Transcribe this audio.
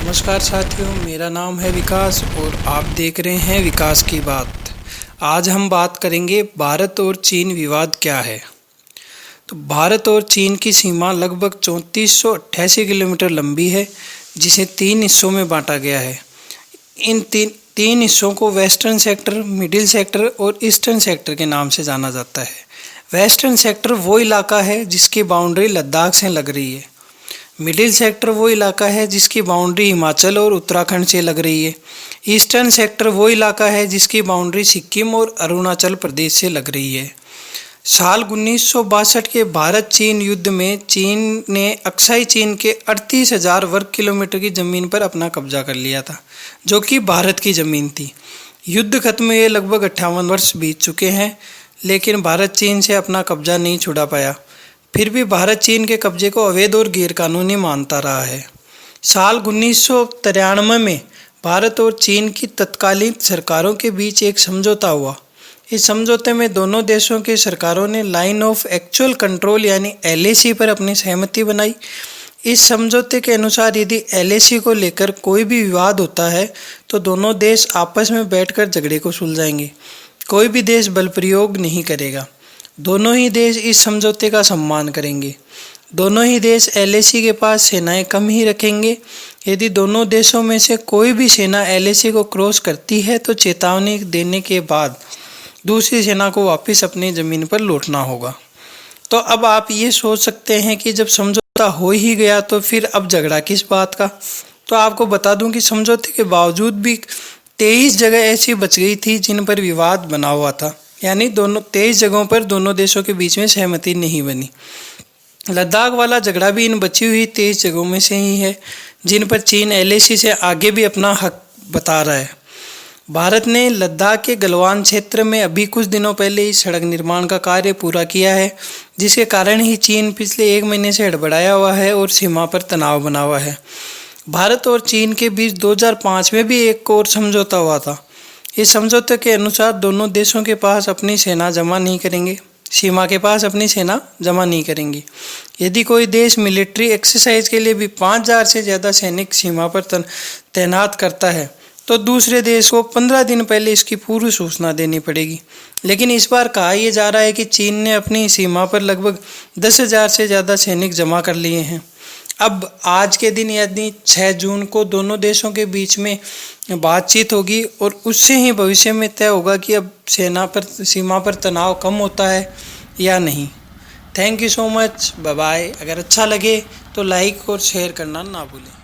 नमस्कार साथियों, मेरा नाम है विकास और आप देख रहे हैं विकास की बात। आज हम बात करेंगे भारत और चीन विवाद क्या है। तो भारत और चीन की सीमा लगभग 3488 किलोमीटर लंबी है, जिसे 3 हिस्सों में बांटा गया है। इन तीन हिस्सों को वेस्टर्न सेक्टर, मिडिल सेक्टर और ईस्टर्न सेक्टर के नाम से जाना जाता है। वेस्टर्न सेक्टर वो इलाका है जिसकी बाउंड्री लद्दाख से लग रही है। मिडिल सेक्टर वो इलाका है जिसकी बाउंड्री हिमाचल और उत्तराखंड से लग रही है। ईस्टर्न सेक्टर वो इलाका है जिसकी बाउंड्री सिक्किम और अरुणाचल प्रदेश से लग रही है। साल 1962 के भारत चीन युद्ध में चीन ने अक्साई चीन के 38,000 वर्ग किलोमीटर की ज़मीन पर अपना कब्जा कर लिया था, जो कि भारत की ज़मीन थी। युद्ध खत्म हुए लगभग 58 वर्ष बीत चुके हैं, लेकिन भारत चीन से अपना कब्जा नहीं छुड़ा पाया। फिर भी भारत चीन के कब्जे को अवैध और गैरकानूनी मानता रहा है। साल 1993 में भारत और चीन की तत्कालीन सरकारों के बीच एक समझौता हुआ। इस समझौते में दोनों देशों की सरकारों ने लाइन ऑफ एक्चुअल कंट्रोल यानी LAC पर अपनी सहमति बनाई। इस समझौते के अनुसार यदि LAC को लेकर कोई भी विवाद होता है तो दोनों देश आपस में बैठकर झगड़े को सुलझाएंगे। कोई भी देश बल प्रयोग नहीं करेगा। दोनों ही देश इस समझौते का सम्मान करेंगे। दोनों ही देश LAC के पास सेनाएं कम ही रखेंगे। यदि दोनों देशों में से कोई भी सेना LAC को क्रॉस करती है तो चेतावनी देने के बाद दूसरी सेना को वापस अपनी ज़मीन पर लौटना होगा। तो अब आप ये सोच सकते हैं कि जब समझौता हो ही गया तो फिर अब झगड़ा किस बात का। तो आपको बता दूं कि समझौते के बावजूद भी 23 जगह ऐसी बच गई थी जिन पर विवाद बना हुआ था, यानी 23 जगहों पर दोनों देशों के बीच में सहमति नहीं बनी। लद्दाख वाला झगड़ा भी इन बची हुई 23 जगहों में से ही है, जिन पर चीन LAC से आगे भी अपना हक बता रहा है। भारत ने लद्दाख के गलवान क्षेत्र में अभी कुछ दिनों पहले ही सड़क निर्माण का कार्य पूरा किया है, जिसके कारण ही चीन पिछले 1 महीने से हड़बड़ाया हुआ है और सीमा पर तनाव बना हुआ है। भारत और चीन के बीच 2005 में भी एक और समझौता हुआ था। इस समझौते के अनुसार दोनों देशों के पास अपनी सेना जमा नहीं करेंगे, सीमा के पास अपनी सेना जमा नहीं करेंगी। यदि कोई देश मिलिट्री एक्सरसाइज के लिए भी 5,000 से ज़्यादा सैनिक सीमा पर तैनात करता है तो दूसरे देश को 15 दिन पहले इसकी पूर्व सूचना देनी पड़ेगी। लेकिन इस बार कहा यह जा रहा है कि चीन ने अपनी सीमा पर लगभग 10,000 से ज़्यादा सैनिक जमा कर लिए हैं। अब आज के दिन यानी 6 जून को दोनों देशों के बीच में बातचीत होगी और उससे ही भविष्य में तय होगा कि अब सीमा पर तनाव कम होता है या नहीं। Thank you so much, bye bye. अगर अच्छा लगे तो लाइक और शेयर करना ना भूलें।